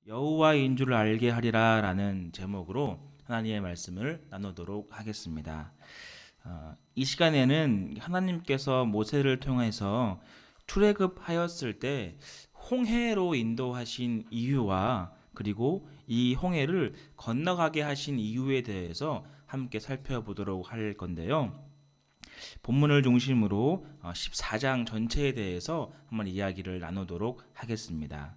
여호와인 줄 알게 하리라 라는 제목으로 하나님의 말씀을 나누도록 하겠습니다. 이 시간에는 하나님께서 모세를 통해서 출애굽하였을 때 홍해로 인도하신 이유와 그리고 이 홍해를 건너가게 하신 이유에 대해서 함께 살펴보도록 할 건데요. 본문을 중심으로 14장 전체에 대해서 한번 이야기를 나누도록 하겠습니다.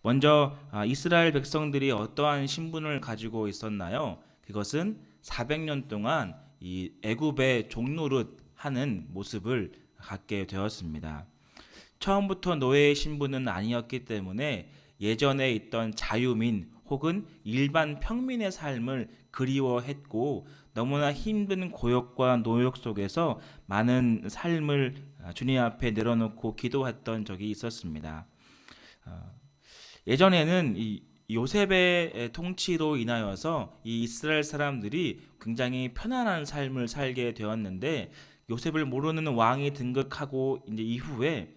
먼저 이스라엘 백성들이 어떠한 신분을 가지고 있었나요? 그것은 400년 동안 이 애굽의 종노릇 하는 모습을 갖게 되었습니다. 처음부터 노예의 신분은 아니었기 때문에 예전에 있던 자유민 혹은 일반 평민의 삶을 그리워했고 너무나 힘든 고역과 노역 속에서 많은 삶을 주님 앞에 내려놓고 기도했던 적이 있었습니다. 예전에는 이 요셉의 통치로 인하여서 이 이스라엘 사람들이 굉장히 편안한 삶을 살게 되었는데 요셉을 모르는 왕이 등극하고 이제 이후에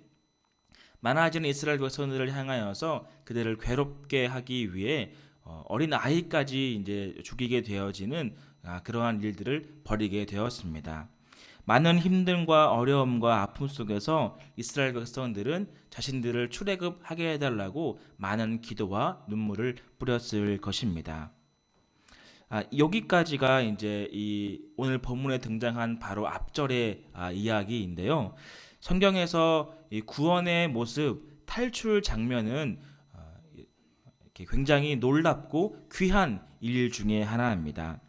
많아지는 이스라엘 백성들을 향하여서 그들을 괴롭게 하기 위해 어린 아이까지 이제 죽이게 되어지는 그러한 일들을 벌이게 되었습니다. 많은 힘듦과 어려움과 아픔 속에서 이스라엘 백성들은 자신들을 출애굽하게 해달라고 많은 기도와 눈물을 뿌렸을 것입니다. 여기까지가 이제 이 오늘 본문에 등장한 바로 앞절의 이야기인데요. 성경에서 이 구원의 모습, 탈출 장면은 굉장히 놀랍고 귀한 일 중에 하나입니다.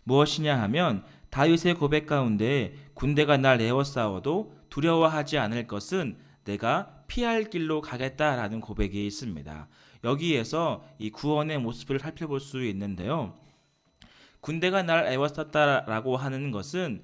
무엇이냐 하면 다윗의 고백 가운데 군대가 날 에워싸워도 두려워하지 않을 것은 내가 피할 길로 가겠다라는 고백이 있습니다. 여기에서 이 구원의 모습을 살펴볼 수 있는데요. 군대가 날 에워쌌다라고 하는 것은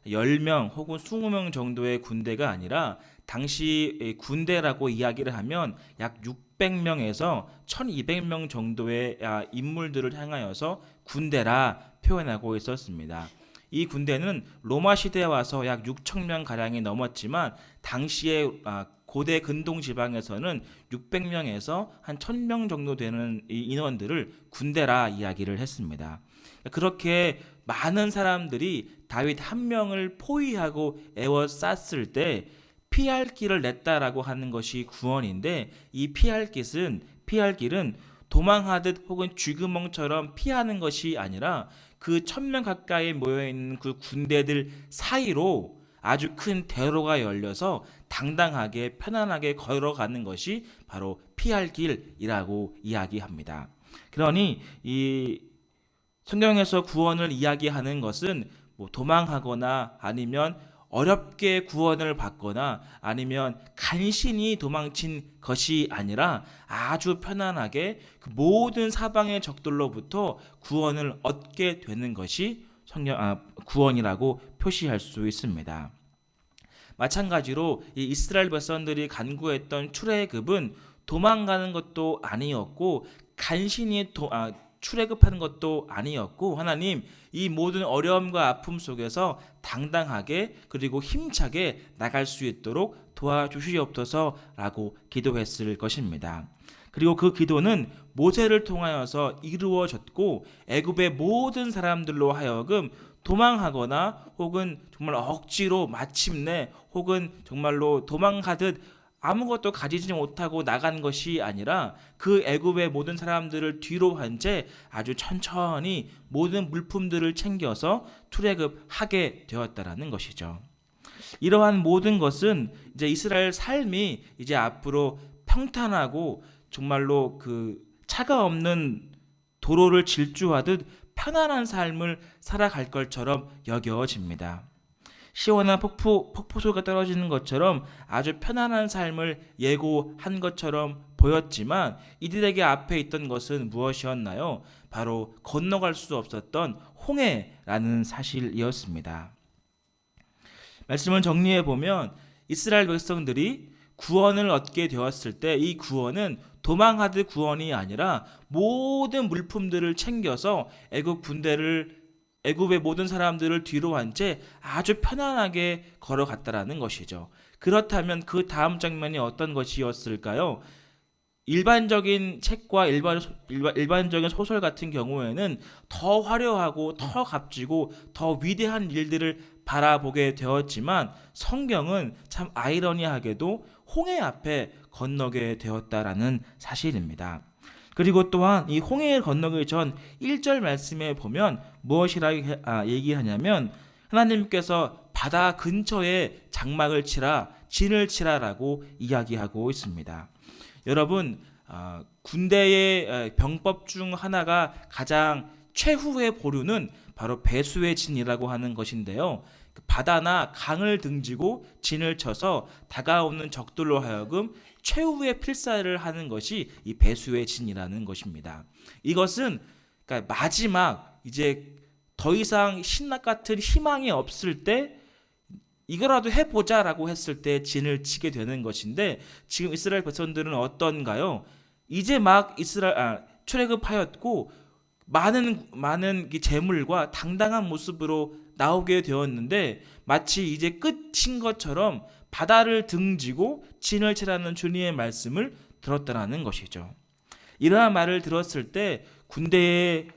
10명 혹은 20명 정도의 군대가 아니라 당시 군대라고 이야기를 하면 약 600명에서 1200명 정도의 인물들을 향하여서 군대라 표현하고 있었습니다. 이 군대는 로마 시대에 와서 약 6,000명 가량이 넘었지만 당시에 고대 근동 지방에서는 600명에서 한 1,000명 정도 되는 이 인원들을 군대라 이야기를 했습니다. 그렇게 많은 사람들이 다윗 한 명을 포위하고 에워쌌을 때 피할 길을 냈다라고 하는 것이 구원인데 이 피할 길은 도망하듯 혹은 쥐구멍처럼 피하는 것이 아니라 그 1,000명 가까이 모여있는 그 군대들 사이로 아주 큰 대로가 열려서 당당하게 편안하게 걸어가는 것이 바로 피할 길이라고 이야기합니다. 그러니 이 성경에서 구원을 이야기하는 것은 도망하거나 아니면 어렵게 구원을 받거나 아니면 간신히 도망친 것이 아니라 아주 편안하게 그 모든 사방의 적들로부터 구원을 얻게 되는 것이 구원이라고 표시할 수 있습니다. 마찬가지로 이 이스라엘 백성들이 간구했던 출애굽은 도망가는 것도 아니었고 간신히 출애굽하는 것도 아니었고 하나님 이 모든 어려움과 아픔 속에서 당당하게 그리고 힘차게 나갈 수 있도록 도와주시옵소서라고 기도했을 것입니다. 그리고 그 기도는 모세를 통하여서 이루어졌고 애굽의 모든 사람들로 하여금 도망하거나 혹은 정말 억지로 마침내 혹은 정말로 도망가듯 아무것도 가지지 못하고 나간 것이 아니라 그 애굽의 모든 사람들을 뒤로 한 채 아주 천천히 모든 물품들을 챙겨서 출애굽하게 되었다라는 것이죠. 이러한 모든 것은 이제 이스라엘 삶이 이제 앞으로 평탄하고 정말로 그 차가 없는 도로를 질주하듯 편안한 삶을 살아갈 것처럼 여겨집니다. 시원한 폭포수가 떨어지는 것처럼 아주 편안한 삶을 예고한 것처럼 보였지만 이들에게 앞에 있던 것은 무엇이었나요? 바로 건너갈 수 없었던 홍해라는 사실이었습니다. 말씀을 정리해 보면 이스라엘 백성들이 구원을 얻게 되었을 때 이 구원은 도망하듯 구원이 아니라 모든 물품들을 챙겨서 애굽의 모든 사람들을 뒤로 한 채 아주 편안하게 걸어갔다라는 것이죠. 그렇다면 그 다음 장면이 어떤 것이었을까요? 일반적인 책과 일반적인 소설 같은 경우에는 더 화려하고 더 값지고 더 위대한 일들을 바라보게 되었지만 성경은 참 아이러니하게도 홍해 앞에 건너게 되었다라는 사실입니다. 그리고 또한 이 홍해를 건너기 전 1절 말씀에 보면 무엇이라 얘기하냐면 하나님께서 바다 근처에 장막을 치라, 진을 치라라고 이야기하고 있습니다. 여러분, 군대의 병법 중 하나가 가장 최후의 보루는 바로 배수의 진이라고 하는 것인데요. 바다나 강을 등지고 진을 쳐서 다가오는 적들로 하여금 최후의 필사를 하는 것이 이 배수의 진이라는 것입니다. 이것은 그러니까 마지막 이제 더 이상 신락 같은 희망이 없을 때 이거라도 해보자라고 했을 때 진을 치게 되는 것인데 지금 이스라엘 백성들은 어떤가요? 이제 막 출애굽하였고 많은 재물과 당당한 모습으로 나오게 되었는데 마치 이제 끝인 것처럼 바다를 등지고 진을 치라는 주님의 말씀을 들었다라는 것이죠. 이러한 말을 들었을 때 군대의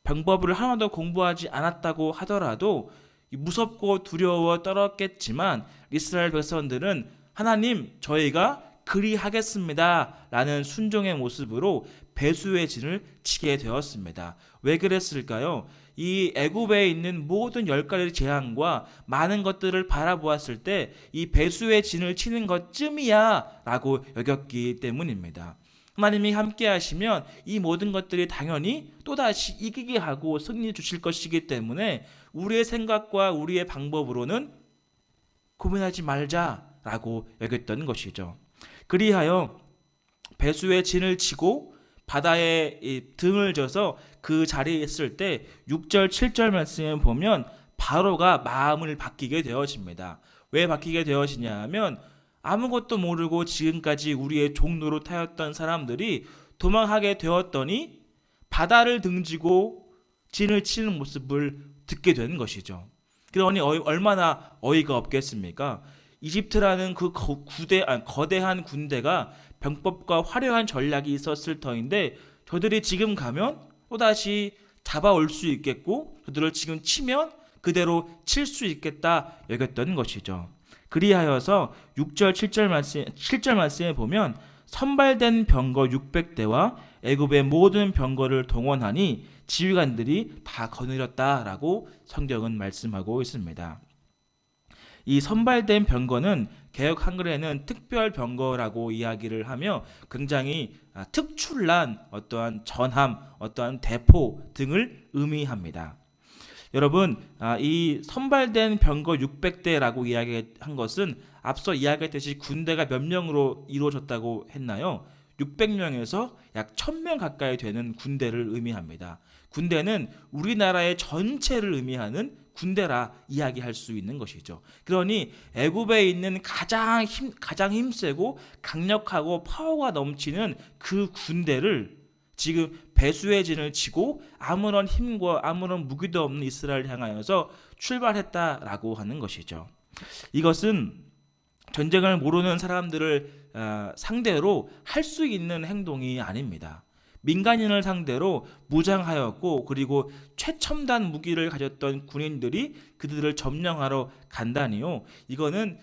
병법을 하나도 공부하지 않았다고 하더라도 무섭고 두려워 떨었겠지만 이스라엘 백성들은 하나님 저희가 그리하겠습니다 라는 순종의 모습으로 배수의 진을 치게 되었습니다. 왜 그랬을까요? 이 애굽에 있는 모든 10가지 재앙과 많은 것들을 바라보았을 때 이 배수의 진을 치는 것쯤이야 라고 여겼기 때문입니다. 하나님이 함께 하시면 이 모든 것들이 당연히 또다시 이기게 하고 승리 주실 것이기 때문에 우리의 생각과 우리의 방법으로는 고민하지 말자라고 여겼던 것이죠. 그리하여 배수의 진을 치고 바다에 등을 져서 그 자리에 있을 때 6절 7절 말씀에 보면 바로가 마음을 바뀌게 되어집니다. 왜 바뀌게 되어지냐 하면 아무것도 모르고 지금까지 우리의 종로로 타였던 사람들이 도망하게 되었더니 바다를 등지고 진을 치는 모습을 듣게 되는 것이죠. 그러니 얼마나 어이가 없겠습니까? 이집트라는 그 거대한 군대가 병법과 화려한 전략이 있었을 터인데 저들이 지금 가면 또다시 잡아올 수 있겠고 저들을 지금 치면 그대로 칠 수 있겠다 여겼던 것이죠. 그리하여서 6절 7절 말씀에 보면 선발된 병거 600대와 애굽의 모든 병거를 동원하니 지휘관들이 다 거느렸다라고 성경은 말씀하고 있습니다. 이 선발된 병거는 개역 한글에는 특별 병거라고 이야기를 하며 굉장히 특출난 어떠한 전함, 어떠한 대포 등을 의미합니다. 여러분, 이 선발된 병거 600대라고 이야기한 것은 앞서 이야기했듯이 군대가 몇 명으로 이루어졌다고 했나요? 600명에서 약 1000명 가까이 되는 군대를 의미합니다. 군대는 우리나라의 전체를 의미하는 군대라 이야기할 수 있는 것이죠. 그러니 애굽에 있는 가장 힘세고 강력하고 파워가 넘치는 그 군대를 지금 배수의 진을 치고 아무런 힘과 아무런 무기도 없는 이스라엘을 향하여서 출발했다라고 하는 것이죠. 이것은 전쟁을 모르는 사람들을 상대로 할 수 있는 행동이 아닙니다. 민간인을 상대로 무장하였고 그리고 최첨단 무기를 가졌던 군인들이 그들을 점령하러 간다니요. 이거는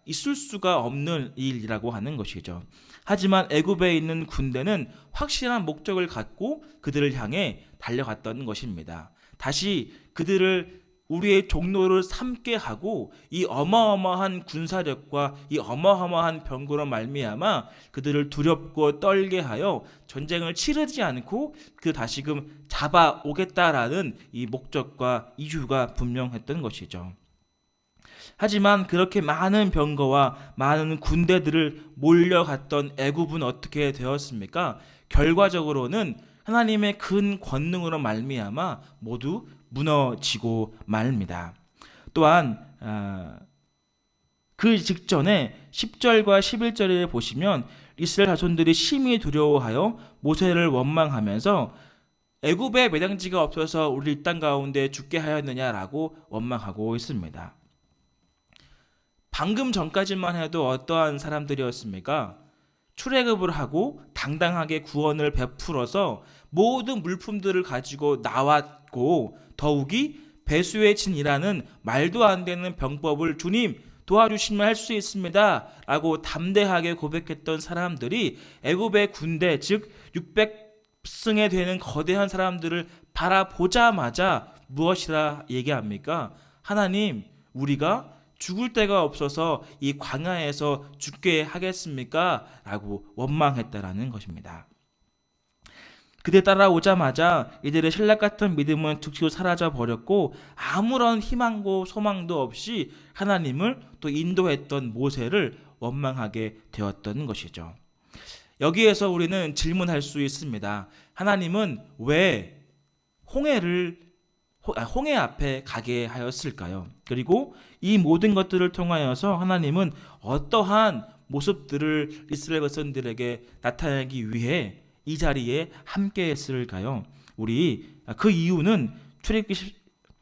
있을 수가 없는 일이라고 하는 것이죠. 하지만 애굽에 있는 군대는 확실한 목적을 갖고 그들을 향해 달려갔던 것입니다. 다시 그들을 우리의 종로를 삼게 하고 이 어마어마한 군사력과 이 어마어마한 병거로 말미암아 그들을 두렵고 떨게 하여 전쟁을 치르지 않고 그 다시금 잡아오겠다라는 이 목적과 이유가 분명했던 것이죠. 하지만 그렇게 많은 병거와 많은 군대들을 몰려갔던 애굽은 어떻게 되었습니까? 결과적으로는 하나님의 큰 권능으로 말미암아 모두 무너지고 말입니다. 또한 그 직전에 10절과 11절에 보시면 이스라엘 자손들이 심히 두려워하여 모세를 원망하면서 애굽에 매장지가 없어서 우리 이 땅 가운데 죽게 하였느냐라고 원망하고 있습니다. 방금 전까지만 해도 어떠한 사람들이었습니까? 출애굽을 하고 당당하게 구원을 베풀어서 모든 물품들을 가지고 나왔고, 더욱이 배수의 진이라는 말도 안 되는 병법을 주님 도와주시면 할 수 있습니다 라고 담대하게 고백했던 사람들이 애굽의 군대, 즉 600승에 되는 거대한 사람들을 바라보자마자 무엇이라 얘기합니까? 하나님, 우리가 죽을 데가 없어서 이 광야에서 죽게 하겠습니까? 라고 원망했다라는 것입니다. 그대 따라오자마자 이들의 신락 같은 믿음은 즉시 사라져 버렸고, 아무런 희망고 소망도 없이 하나님을 또 인도했던 모세를 원망하게 되었던 것이죠. 여기에서 우리는 질문할 수 있습니다. 하나님은 왜 홍해 앞에 가게 하였을까요? 그리고 이 모든 것들을 통하여서 하나님은 어떠한 모습들을 이스라엘 백성들에게 나타내기 위해 이 자리에 함께 했을까요? 우리 그 이유는 출애굽기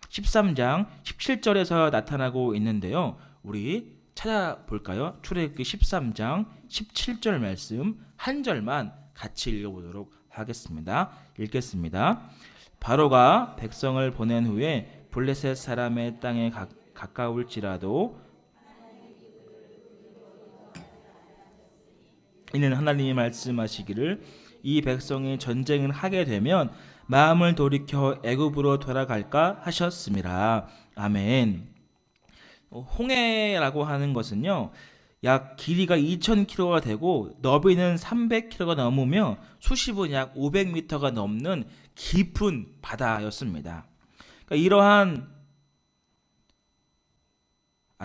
13장 17절에서 나타나고 있는데요. 우리 찾아볼까요? 출애굽기 13장 17절 말씀 한 절만 같이 읽어보도록 하겠습니다. 읽겠습니다. 바로가 백성을 보낸 후에 블레셋 사람의 땅에 가까울지라도 이는 하나님이 말씀하시기를 이 백성이 전쟁을 하게 되면 마음을 돌이켜 애굽으로 돌아갈까 하셨습니다. 아멘. 홍해라고 하는 것은요, 약 길이가 2000km가 되고 너비는 300km가 넘으며 수심은 약 500m가 넘는 깊은 바다였습니다. 그러니까 이러한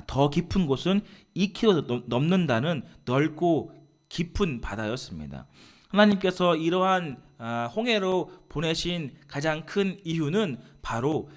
더 깊은 곳은 2km 넘는다는 넓고 깊은 바다였습니다. 하나님께서 이러한 홍해로 보내신 가장 큰 이유는 바로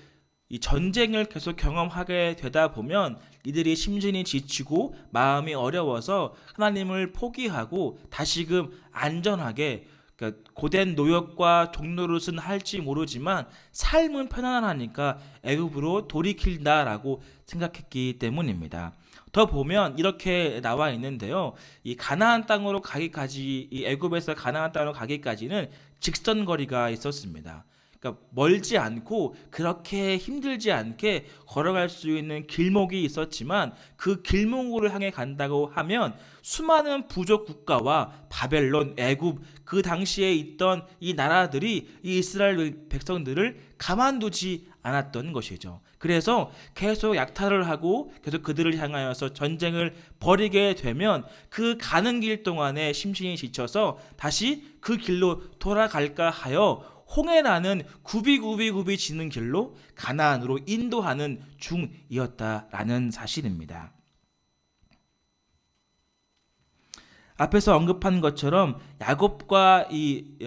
이 전쟁을 계속 경험하게 되다 보면 이들이 심신이 지치고 마음이 어려워서 하나님을 포기하고 다시금 안전하게, 그러니까 고된 노역과 종노릇은 할지 모르지만 삶은 편안하니까 애굽으로 돌이킨다라고 생각했기 때문입니다. 더 보면 이렇게 나와 있는데요. 이 가나안 땅으로 가기까지, 이 애굽에서 가나안 땅으로 가기까지는 직선 거리가 있었습니다. 그러니까 멀지 않고 그렇게 힘들지 않게 걸어갈 수 있는 길목이 있었지만, 그 길목으로 향해 간다고 하면 수많은 부족 국가와 바벨론, 애굽, 그 당시에 있던 이 나라들이 이 이스라엘 백성들을 가만두지 않았던 것이죠. 그래서 계속 약탈을 하고 계속 그들을 향하여서 전쟁을 벌이게 되면 그 가는 길 동안에 심신이 지쳐서 다시 그 길로 돌아갈까 하여 홍해라는 굽이 지는 길로 가나안으로 인도하는 중이었다라는 사실입니다. 앞에서 언급한 것처럼 야곱과 이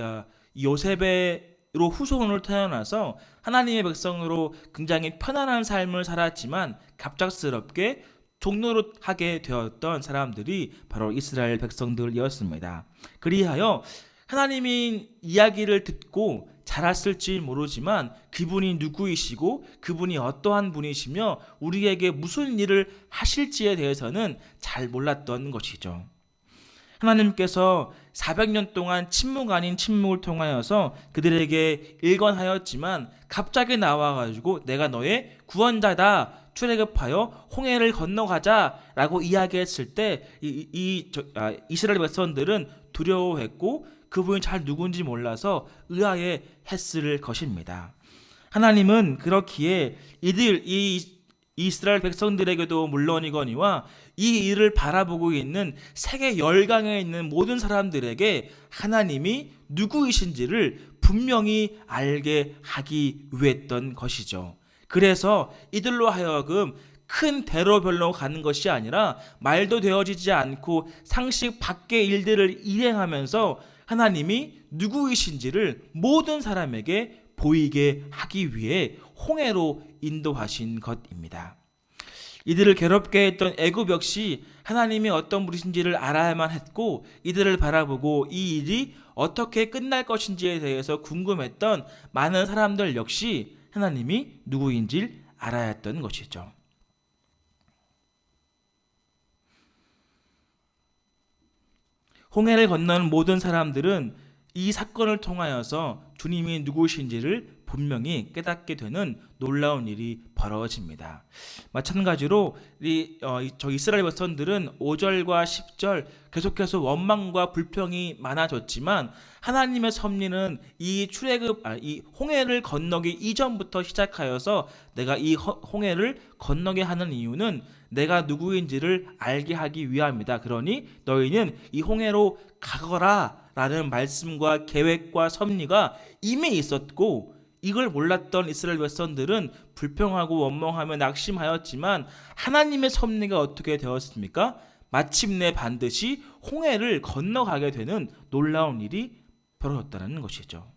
요셉으로 후손으로 태어나서 하나님의 백성으로 굉장히 편안한 삶을 살았지만 갑작스럽게 종노릇하게 되었던 사람들이 바로 이스라엘 백성들이었습니다. 그리하여 하나님이 이야기를 듣고 자랐을지 모르지만 그분이 누구이시고 그분이 어떠한 분이시며 우리에게 무슨 일을 하실지에 대해서는 잘 몰랐던 것이죠. 하나님께서 400년 동안 침묵 아닌 침묵을 통하여서 그들에게 일관하였지만 갑자기 나와가지고 내가 너의 구원자다, 출애굽하여 홍해를 건너가자라고 이야기했을 때 이스라엘 백성들은 두려워했고 그분이 잘 누군지 몰라서 의아해 했을 것입니다. 하나님은 그렇기에 이 이스라엘 백성들에게도 물론이거니와 이 일을 바라보고 있는 세계 열강에 있는 모든 사람들에게 하나님이 누구이신지를 분명히 알게 하기 위했던 것이죠. 그래서 이들로 하여금 큰 대로별로 가는 것이 아니라 말도 되어지지 않고 상식 밖의 일들을 일행하면서 하나님이 누구이신지를 모든 사람에게 보이게 하기 위해 홍해로 인도하신 것입니다. 이들을 괴롭게 했던 애굽 역시 하나님이 어떤 분이신지를 알아야만 했고, 이들을 바라보고 이 일이 어떻게 끝날 것인지에 대해서 궁금했던 많은 사람들 역시 하나님이 누구인지를 알아야 했던 것이죠. 홍해를 건너는 모든 사람들은 이 사건을 통하여서 주님이 누구신지를 분명히 깨닫게 되는 놀라운 일이 벌어집니다. 마찬가지로 저 이스라엘 백성들은 5절과 10절 계속해서 원망과 불평이 많아졌지만 하나님의 섭리는 이 홍해를 건너기 이전부터 시작하여서 내가 이 홍해를 건너게 하는 이유는 내가 누구인지를 알게 하기 위함이다. 그러니 너희는 이 홍해로 가거라 라는 말씀과 계획과 섭리가 이미 있었고, 이걸 몰랐던 이스라엘 백성들은 불평하고 원망하며 낙심하였지만 하나님의 섭리가 어떻게 되었습니까? 마침내 반드시 홍해를 건너가게 되는 놀라운 일이 벌어졌다는 것이죠.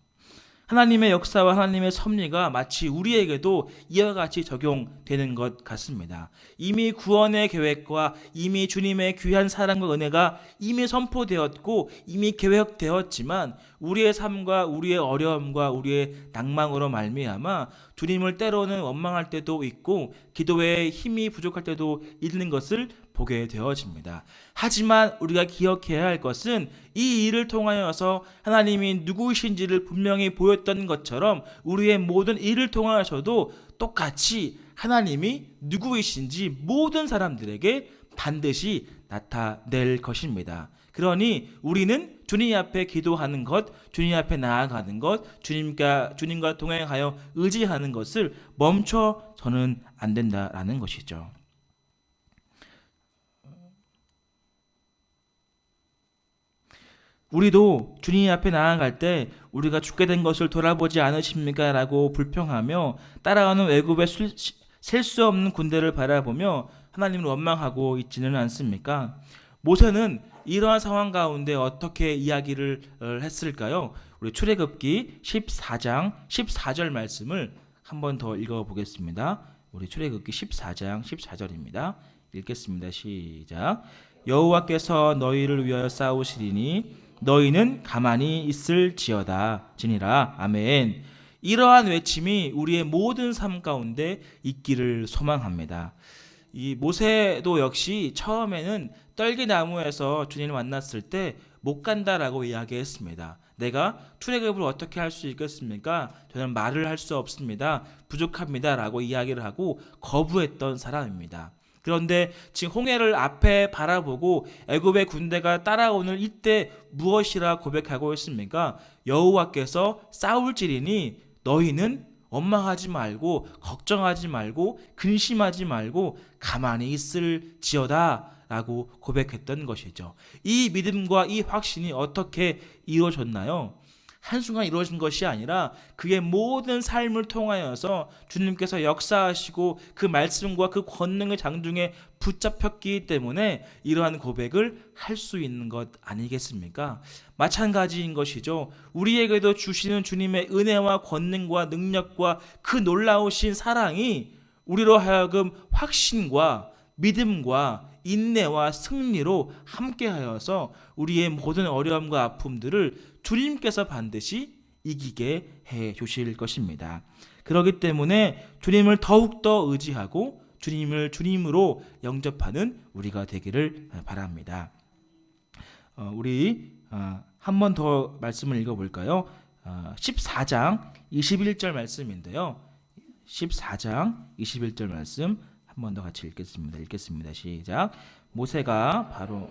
하나님의 역사와 하나님의 섭리가 마치 우리에게도 이와 같이 적용되는 것 같습니다. 이미 구원의 계획과 이미 주님의 귀한 사랑과 은혜가 이미 선포되었고 이미 계획되었지만 우리의 삶과 우리의 어려움과 우리의 낭망으로 말미암아 주님을 때로는 원망할 때도 있고 기도에 힘이 부족할 때도 있는 것을 보게 되어집니다. 하지만 우리가 기억해야 할 것은 이 일을 통하여서 하나님이 누구이신지를 분명히 보였던 것처럼 우리의 모든 일을 통하여서도 똑같이 하나님이 누구이신지 모든 사람들에게 반드시 나타낼 것입니다. 그러니 우리는 주님 앞에 기도하는 것, 주님 앞에 나아가는 것, 주님과 동행하여 의지하는 것을 멈춰서는 안 된다라는 것이죠. 우리도 주님 앞에 나아갈 때 우리가 죽게 된 것을 돌아보지 않으십니까? 라고 불평하며 따라가는 애굽의 셀 수 없는 군대를 바라보며 하나님을 원망하고 있지는 않습니까? 모세는 이러한 상황 가운데 어떻게 이야기를 했을까요? 우리 출애굽기 14장 14절 말씀을 한 번 더 읽어보겠습니다. 우리 출애굽기 14장 14절입니다. 읽겠습니다. 시작. 여호와께서 너희를 위하여 싸우시리니 너희는 가만히 있을지어다 지니라. 아멘. 이러한 외침이 우리의 모든 삶 가운데 있기를 소망합니다. 이 모세도 역시 처음에는 떨기나무에서 주님을 만났을 때 못 간다라고 이야기했습니다. 내가 출애굽을 어떻게 할 수 있겠습니까? 저는 말을 할 수 없습니다. 부족합니다. 라고 이야기를 하고 거부했던 사람입니다. 그런데 지금 홍해를 앞에 바라보고 애굽의 군대가 따라오는 이때 무엇이라 고백하고 있습니까? 여호와께서 싸울지리니 너희는 원망하지 말고 걱정하지 말고 근심하지 말고 가만히 있을지어다 라고 고백했던 것이죠. 이 믿음과 이 확신이 어떻게 이루어졌나요? 한순간 이루어진 것이 아니라 그의 모든 삶을 통하여서 주님께서 역사하시고 그 말씀과 그 권능의 장중에 붙잡혔기 때문에 이러한 고백을 할 수 있는 것 아니겠습니까? 마찬가지인 것이죠. 우리에게도 주시는 주님의 은혜와 권능과 능력과 그 놀라우신 사랑이 우리로 하여금 확신과 믿음과 인내와 승리로 함께하여서 우리의 모든 어려움과 아픔들을 주님께서 반드시 이기게 해 주실 것입니다. 그렇기 때문에 주님을 더욱더 의지하고 주님을 주님으로 영접하는 우리가 되기를 바랍니다. 우리 한 번 더 말씀을 읽어볼까요? 14장 21절 말씀인데요. 14장 21절 말씀 한 번 더 같이 읽겠습니다. 시작. 모세가 바로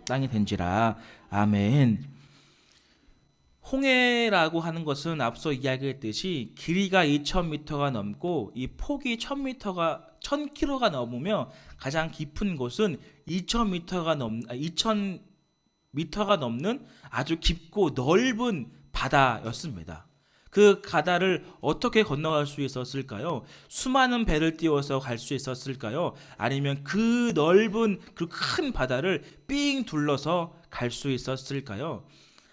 땅이 된지라. 아멘. 홍해라고 하는 것은 앞서 이야기했듯이 길이가 2000m가 넘고 이 폭이 1000km가 넘으며 가장 깊은 곳은 2000m가 넘는 아주 깊고 넓은 바다였습니다. 그 바다를 어떻게 건너갈 수 있었을까요? 수많은 배를 띄워서 갈 수 있었을까요? 아니면 그 넓은 그 큰 바다를 삥 둘러서 갈 수 있었을까요?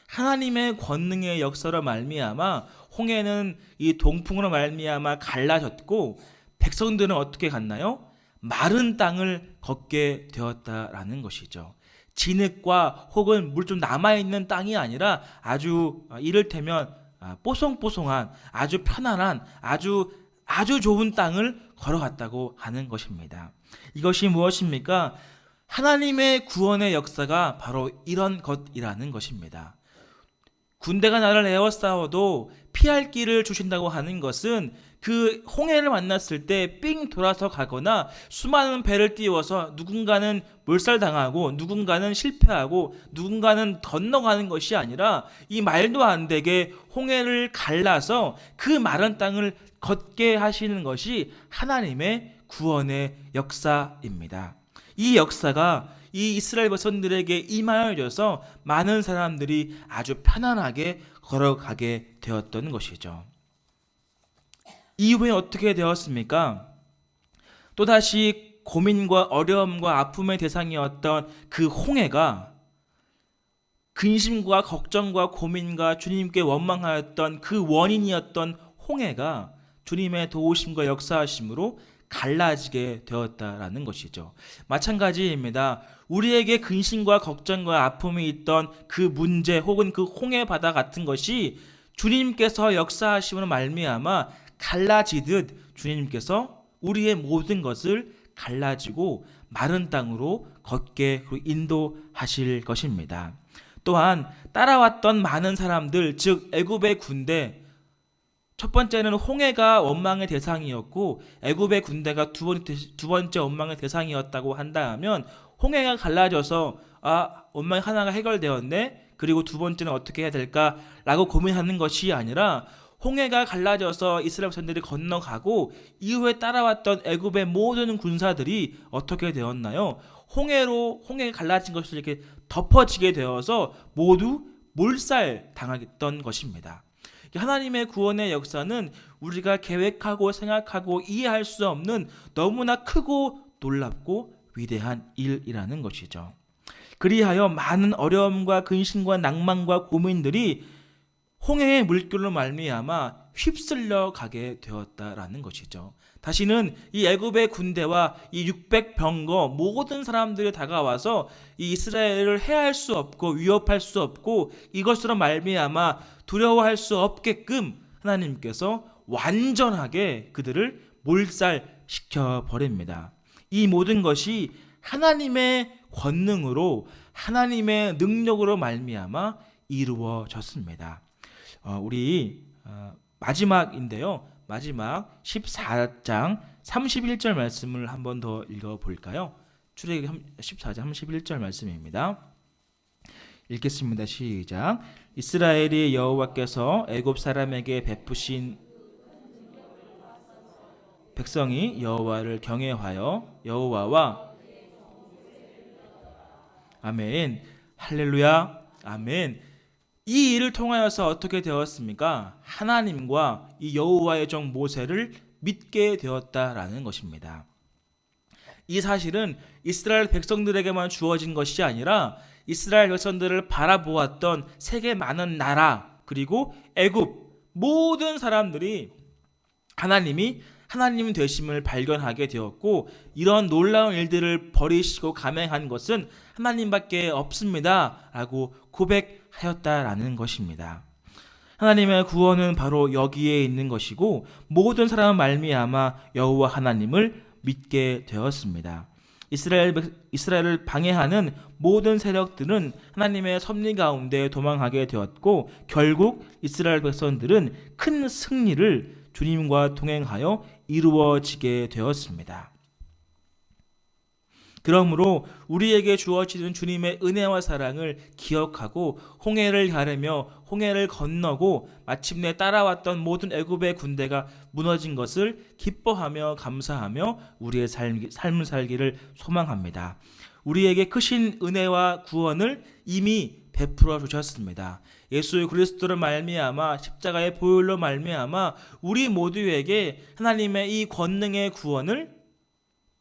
하나님의 권능의 역사로 말미암아 홍해는 이 동풍으로 말미암아 갈라졌고 백성들은 어떻게 갔나요? 마른 땅을 걷게 되었다라는 것이죠. 진흙과 혹은 물 좀 남아있는 땅이 아니라 아주 이를테면 뽀송뽀송한 아주 편안한 아주 아주 좋은 땅을 걸어갔다고 하는 것입니다. 이것이 무엇입니까? 하나님의 구원의 역사가 바로 이런 것이라는 것입니다. 군대가 나를 에워싸워도 피할 길을 주신다고 하는 것은 그 홍해를 만났을 때 삥 돌아서 가거나 수많은 배를 띄워서 누군가는 몰살당하고 누군가는 실패하고 누군가는 건너가는 것이 아니라 이 말도 안 되게 홍해를 갈라서 그 마른 땅을 걷게 하시는 것이 하나님의 구원의 역사입니다. 이 역사가 이 이스라엘 백성들에게 임하여져서 많은 사람들이 아주 편안하게 걸어가게 되었던 것이죠. 이후에 어떻게 되었습니까? 또다시 고민과 어려움과 아픔의 대상이었던 그 홍해가 근심과 걱정과 고민과 주님께 원망하였던 그 원인이었던 홍해가 주님의 도우심과 역사하심으로 갈라지게 되었다라는 것이죠. 마찬가지입니다. 우리에게 근심과 걱정과 아픔이 있던 그 문제 혹은 그 홍해 바다 같은 것이 주님께서 역사하심으로 말미암아 갈라지듯 주님께서 우리의 모든 것을 갈라지고 마른 땅으로 걷게 인도하실 것입니다. 또한 따라왔던 많은 사람들, 즉 애굽의 군대, 첫 번째는 홍해가 원망의 대상이었고 애굽의 군대가 두 번째 원망의 대상이었다고 한다면 홍해가 갈라져서 원망 하나가 해결되었네, 그리고 두 번째는 어떻게 해야 될까라고 고민하는 것이 아니라 홍해가 갈라져서 이스라엘 백성들이 건너가고 이후에 따라왔던 애굽의 모든 군사들이 어떻게 되었나요? 홍해가 갈라진 것을 이렇게 덮어지게 되어서 모두 몰살 당했던 것입니다. 하나님의 구원의 역사는 우리가 계획하고 생각하고 이해할 수 없는 너무나 크고 놀랍고 위대한 일이라는 것이죠. 그리하여 많은 어려움과 근심과 낭만과 고민들이 홍해의 물결로 말미암아 휩쓸려 가게 되었다라는 것이죠. 다시는 이 애굽의 군대와 이 600병거 모든 사람들이 다가와서 이 이스라엘을 해할 수 없고 위협할 수 없고 이것으로 말미암아 두려워할 수 없게끔 하나님께서 완전하게 그들을 몰살시켜 버립니다. 이 모든 것이 하나님의 권능으로 하나님의 능력으로 말미암아 이루어졌습니다. 우리 마지막인데요. 마지막 14장 31절 말씀을 한 번 더 읽어볼까요? 출애굽기 14장 31절 말씀입니다. 읽겠습니다. 시작. 이스라엘이 여호와께서 애굽 사람에게 베푸신 백성이 여호와를 경외하여 여호와와 아멘, 할렐루야, 아멘. 이 일을 통하여서 어떻게 되었습니까? 하나님과 이 여호와의 종 모세를 믿게 되었다라는 것입니다. 이 사실은 이스라엘 백성들에게만 주어진 것이 아니라 이스라엘 백성들을 바라보았던 세계 많은 나라 그리고 애굽 모든 사람들이 하나님 되심을 발견하게 되었고 이런 놀라운 일들을 벌이시고 감행한 것은 하나님밖에 없습니다 라고 고백하였다라는 것입니다. 하나님의 구원은 바로 여기에 있는 것이고 모든 사람은 말미암아 여호와 하나님을 믿게 되었습니다. 이스라엘을 방해하는 모든 세력들은 하나님의 섭리 가운데 도망하게 되었고 결국 이스라엘 백성들은 큰 승리를 주님과 동행하여 이루어지게 되었습니다. 그러므로 우리에게 주어지는 주님의 은혜와 사랑을 기억하고 홍해를 가르며 홍해를 건너고 마침내 따라왔던 모든 애굽의 군대가 무너진 것을 기뻐하며 감사하며 우리의 삶을 살기를 소망합니다. 우리에게 크신 은혜와 구원을 이미 베풀어 주셨습니다. 예수 그리스도를 말미암아 십자가의 보혈로 말미암아 우리 모두에게 하나님의 이 권능의 구원을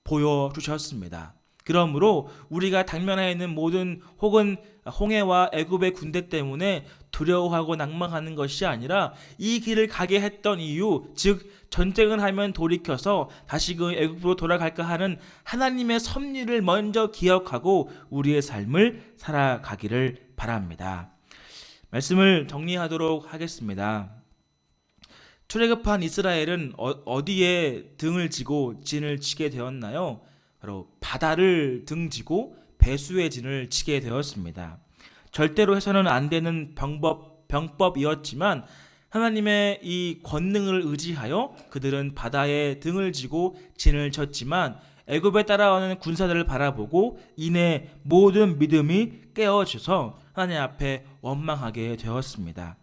보여주셨습니다. 그러므로 우리가 당면하여 있는 모든 혹은 홍해와 애굽의 군대 때문에 두려워하고 낭망하는 것이 아니라 이 길을 가게 했던 이유, 즉 전쟁을 하면 돌이켜서 다시 그 애굽으로 돌아갈까 하는 하나님의 섭리를 먼저 기억하고 우리의 삶을 살아가기를 바랍니다. 말씀을 정리하도록 하겠습니다. 출애굽한 이스라엘은 어디에 등을 지고 진을 치게 되었나요? 바로 바다를 등지고 배수의 진을 치게 되었습니다. 절대로 해서는 안 되는 병법이었지만 하나님의 이 권능을 의지하여 그들은 바다에 등을 지고 진을 쳤지만 애굽에 따라오는 군사들을 바라보고 이내 모든 믿음이 깨어져서 하나님 앞에 원망하게 되었습니다.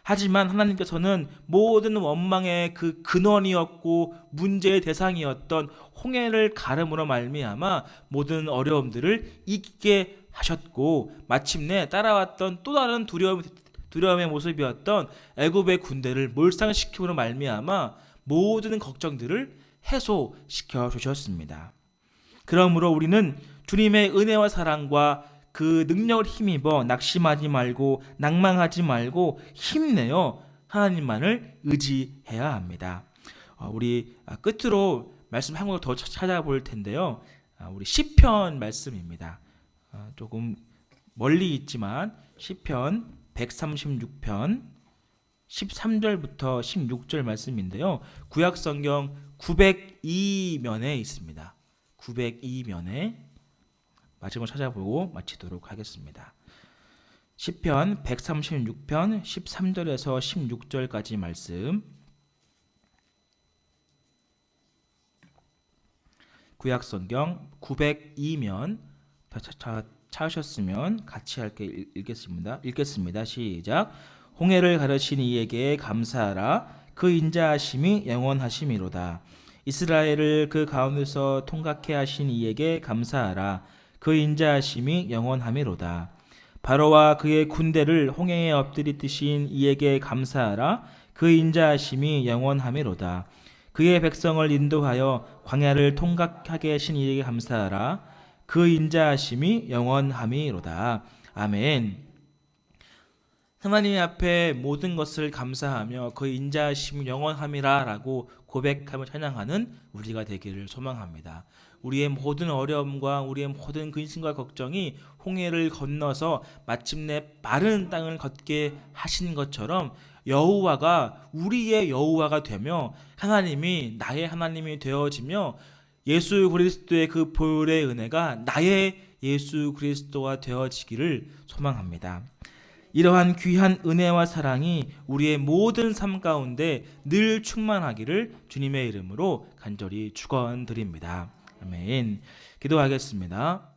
하지만 하나님께서는 모든 원망의 그 근원이었고 문제의 대상이었던 홍해를 가름으로 말미암아 모든 어려움들을 이기게 하셨고 마침내 따라왔던 또 다른 두려움의 모습이었던 애굽의 군대를 몰상시킴으로 말미암아 모든 걱정들을 해소시켜 주셨습니다. 그러므로 우리는 주님의 은혜와 사랑과 그 능력을 힘입어 낙심하지 말고 낭망하지 말고 힘내어 하나님만을 의지해야 합니다. 우리 끝으로 말씀 한 번 더 찾아볼 텐데요. 우리 시편 말씀입니다. 조금 멀리 있지만 시편 136편 13절부터 16절 말씀인데요. 구약성경 902면에 있습니다. 902면에 마지막으로 찾아보고 마치도록 하겠습니다. 시편 136편 13절에서 16절까지 말씀, 구약성경 902면 찾으셨으면 같이 함께 읽겠습니다. 시작. 홍해를 가르신 이에게 감사하라. 그 인자하심이 영원하심이로다. 이스라엘을 그 가운데서 통각해 하신 이에게 감사하라. 그 인자하심이 영원하미로다. 바로와 그의 군대를 홍해에 엎드리뜨신 이에게 감사하라. 그 인자하심이 영원하미로다. 그의 백성을 인도하여 광야를 통각하게 하신 이에게 감사하라. 그 인자하심이 영원하미로다. 아멘. 하나님 앞에 모든 것을 감사하며 그 인자하심이 영원함이라 라고 고백하며 찬양하는 우리가 되기를 소망합니다. 우리의 모든 어려움과 우리의 모든 근심과 걱정이 홍해를 건너서 마침내 마른 땅을 걷게 하신 것처럼 여호와가 우리의 여호와가 되며 하나님이 나의 하나님이 되어지며 예수 그리스도의 그 보혈의 은혜가 나의 예수 그리스도가 되어지기를 소망합니다. 이러한 귀한 은혜와 사랑이 우리의 모든 삶 가운데 늘 충만하기를 주님의 이름으로 간절히 축원드립니다. 아멘. 기도하겠습니다.